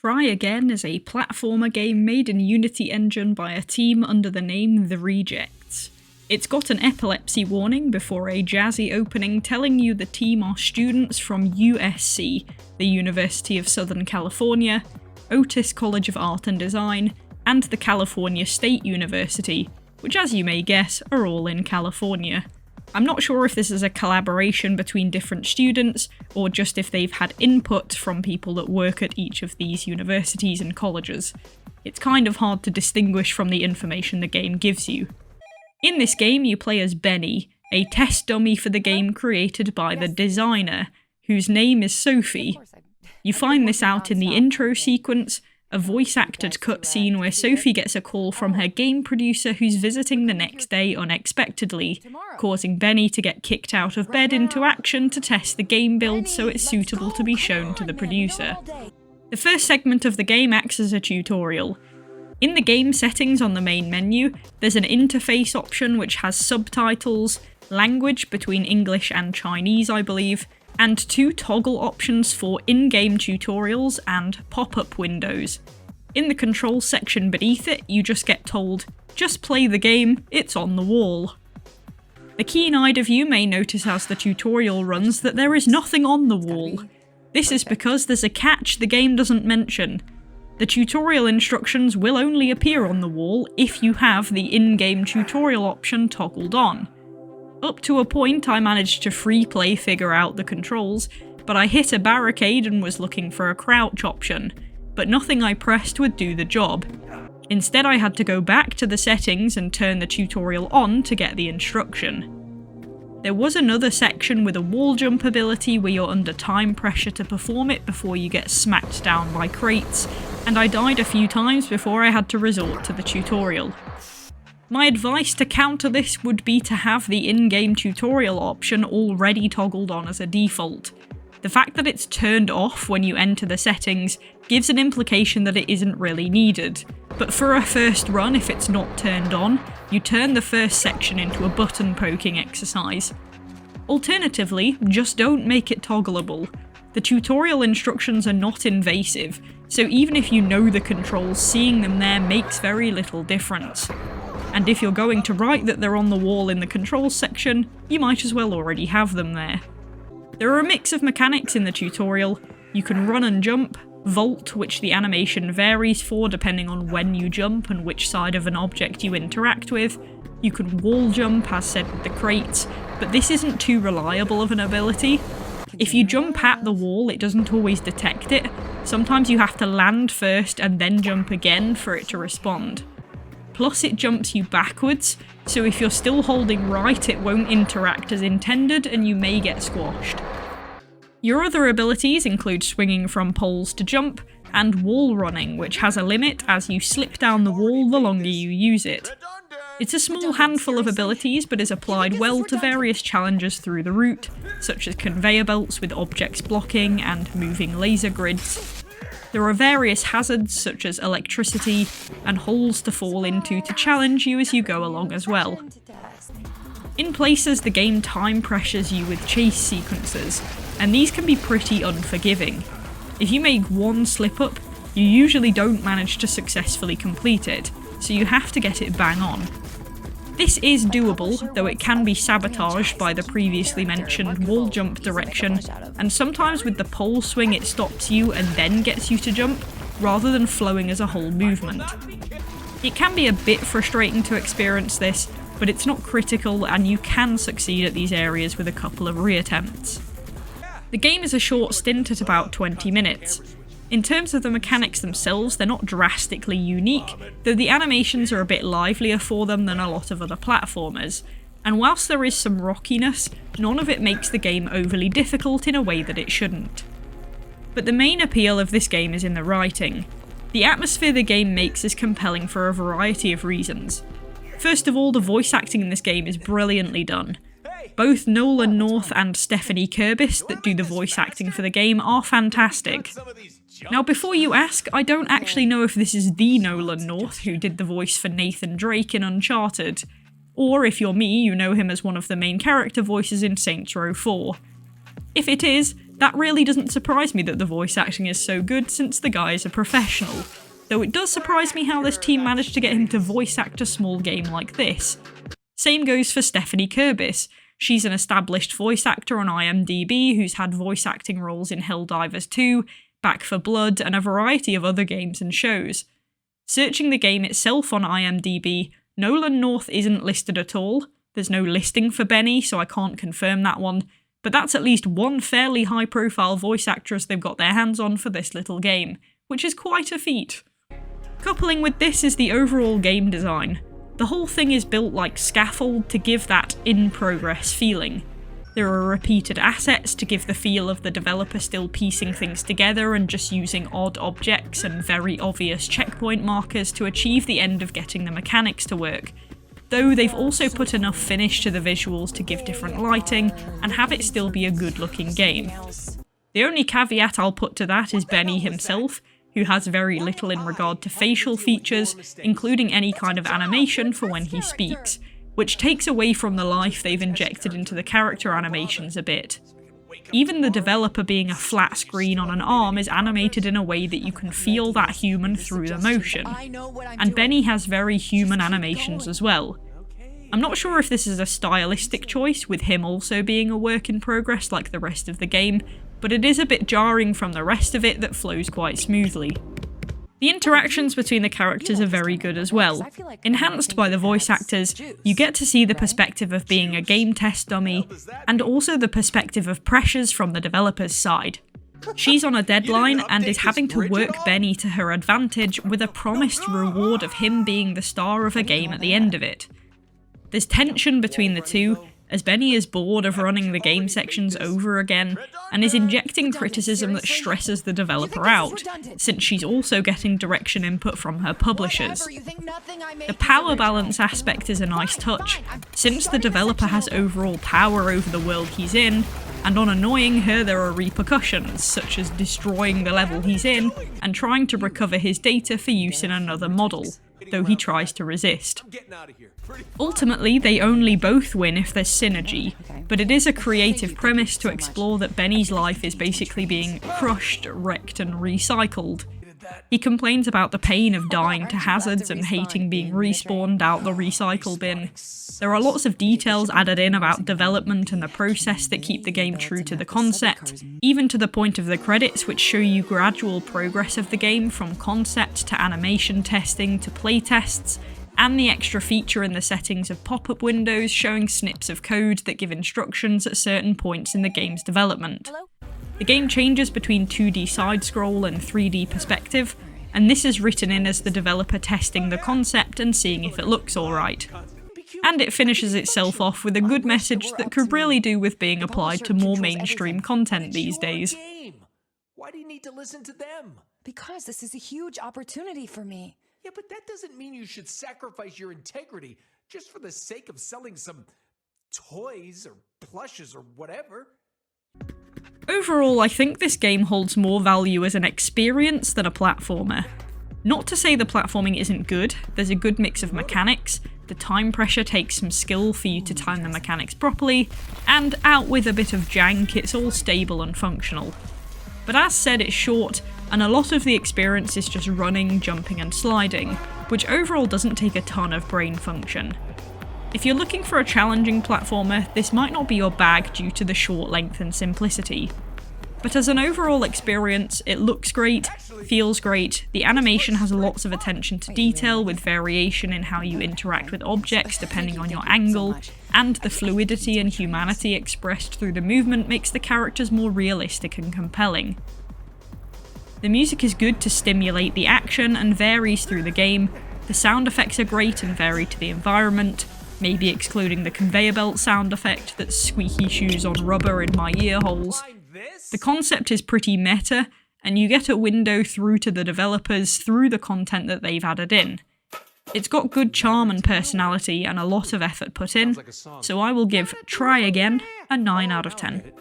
Try Again is a platformer game made in Unity Engine by a team under the name The Rejects. It's got an epilepsy warning before a jazzy opening telling you the team are students from USC, the University of Southern California, Otis College of Art and Design, and the California State University, which as you may guess are all in California. I'm not sure if this is a collaboration between different students, or just if they've had input from people that work at each of these universities and colleges. It's kind of hard to distinguish from the information the game gives you. In this game you play as Benny, a test dummy for the game created by the designer, whose name is Sophie. You find this out in the intro sequence, a voice-acted cutscene where Sophie gets a call from her game producer who's visiting the next day unexpectedly, causing Benny to get kicked out of bed into action to test the game build so it's suitable to be shown to the producer. The first segment of the game acts as a tutorial. In the game settings on the main menu, there's an interface option which has subtitles, language between English and Chinese I believe, and 2 toggle options for in-game tutorials and pop-up windows. In the controls section beneath it, you just get told, just play the game, it's on the wall. The keen-eyed of you may notice as the tutorial runs that there is nothing on the wall. This is because there's a catch the game doesn't mention. The tutorial instructions will only appear on the wall if you have the in-game tutorial option toggled on. Up to a point I managed to free play figure out the controls, but I hit a barricade and was looking for a crouch option, but nothing I pressed would do the job. Instead I had to go back to the settings and turn the tutorial on to get the instruction. There was another section with a wall jump ability where you're under time pressure to perform it before you get smacked down by crates, and I died a few times before I had to resort to the tutorial. My advice to counter this would be to have the in-game tutorial option already toggled on as a default. The fact that it's turned off when you enter the settings gives an implication that it isn't really needed, but for a first run if it's not turned on, you turn the first section into a button poking exercise. Alternatively, just don't make it toggleable. The tutorial instructions are not invasive, so even if you know the controls, seeing them there makes very little difference. And if you're going to write that they're on the wall in the controls section, you might as well already have them there. There are a mix of mechanics in the tutorial. You can run and jump, vault, which the animation varies for depending on when you jump and which side of an object you interact with. You can wall jump, as said with the crates, but this isn't too reliable of an ability. If you jump at the wall, it doesn't always detect it. Sometimes you have to land first and then jump again for it to respond. Plus it jumps you backwards, so if you're still holding right it won't interact as intended and you may get squashed. Your other abilities include swinging from poles to jump, and wall running, which has a limit as you slip down the wall the longer you use it. It's a small handful of abilities but is applied well to various challenges through the route, such as conveyor belts with objects blocking and moving laser grids. There are various hazards such as electricity and holes to fall into to challenge you as you go along as well. In places the game time pressures you with chase sequences, and these can be pretty unforgiving. If you make one slip up, you usually don't manage to successfully complete it, so you have to get it bang on. This is doable, though it can be sabotaged by the previously mentioned wall jump direction, and sometimes with the pole swing it stops you and then gets you to jump, rather than flowing as a whole movement. It can be a bit frustrating to experience this, but it's not critical and you can succeed at these areas with a couple of reattempts. The game is a short stint at about 20 minutes. In terms of the mechanics themselves, they're not drastically unique, though the animations are a bit livelier for them than a lot of other platformers, and whilst there is some rockiness, none of it makes the game overly difficult in a way that it shouldn't. But the main appeal of this game is in the writing. The atmosphere the game makes is compelling for a variety of reasons. First of all, the voice acting in this game is brilliantly done. Both Nolan North and Stephanie Kurbis that do the voice acting for the game are fantastic. Now before you ask, I don't actually know if this is the Nolan North who did the voice for Nathan Drake in Uncharted, or if you're me, you know him as one of the main character voices in Saints Row 4. If it is, That really doesn't surprise me that the voice acting is so good since the guy is a professional, though it does surprise me how this team managed to get him to voice act a small game like this. Same goes for Stephanie Kirbis. She's an established voice actor on IMDb who's had voice acting roles in Helldivers 2, Back 4 Blood, and a variety of other games and shows. Searching the game itself on IMDb, Nolan North isn't listed at all. There's no listing for Benny, so I can't confirm that one, but that's at least one fairly high-profile voice actress they've got their hands on for this little game, which is quite a feat. Coupling with this is the overall game design. The whole thing is built like scaffold to give that in-progress feeling. There are repeated assets to give the feel of the developer still piecing things together and just using odd objects and very obvious checkpoint markers to achieve the end of getting the mechanics to work, though they've also put enough finish to the visuals to give different lighting and have it still be a good-looking game. The only caveat I'll put to that is Benny himself, who has very little in regard to facial features, including any kind of animation for when he speaks, which takes away from the life they've injected into the character animations a bit. Even the developer being a flat screen on an arm is animated in a way that you can feel that human through the motion, and Benny has very human animations as well. I'm not sure if this is a stylistic choice, with him also being a work in progress like the rest of the game, but it is a bit jarring from the rest of it that flows quite smoothly. The interactions between the characters are very good as well. Enhanced by the voice actors, you get to see the perspective of being a game test dummy, and also the perspective of pressures from the developer's side. She's on a deadline and is having to work Benny to her advantage with a promised reward of him being the star of a game at the end of it. There's tension between the two, as Benny is bored of running the game sections over again, and is injecting criticism that stresses the developer out, since she's also getting direction input from her publishers. The power balance aspect is a nice touch, since the developer has overall power over the world he's in, and on annoying her there are repercussions, such as destroying the level he's in, and trying to recover his data for use in another model, though he tries to resist. Ultimately, they only both win if there's synergy, but it is a creative premise to explore that Benny's life is basically being crushed, wrecked, and recycled. He complains about the pain of dying to hazards and hating being respawned out the recycle bin. There are lots of details added in about development and the process that keep the game true to the concept, even to the point of the credits, which show you gradual progress of the game from concept to animation testing to playtests, and the extra feature in the settings of pop-up windows showing snips of code that give instructions at certain points in the game's development. The game changes between 2D side-scroll and 3D perspective, and this is written in as the developer testing the concept and seeing if it looks alright. And it finishes itself off with a good message that could really do with being applied to more mainstream content these days. Why do you need to listen to them? Because this is a huge opportunity for me. Yeah, but that doesn't mean you should sacrifice your integrity just for the sake of selling some toys or plushes or whatever. Overall, I think this game holds more value as an experience than a platformer. Not to say the platforming isn't good, there's a good mix of mechanics, the time pressure takes some skill for you to time the mechanics properly, and out with a bit of jank, it's all stable and functional. But as said, it's short, and a lot of the experience is just running, jumping and sliding, which overall doesn't take a ton of brain function. If you're looking for a challenging platformer, this might not be your bag due to the short length and simplicity. But as an overall experience, it looks great, feels great, the animation has lots of attention to detail with variation in how you interact with objects depending on your angle, and the fluidity and humanity expressed through the movement makes the characters more realistic and compelling. The music is good to stimulate the action and varies through the game, the sound effects are great and vary to the environment, maybe excluding the conveyor belt sound effect that's squeaky shoes on rubber in my ear holes. The concept is pretty meta, and you get a window through to the developers through the content that they've added in. It's got good charm and personality and a lot of effort put in, so I will give Try Again a 9 out of 10.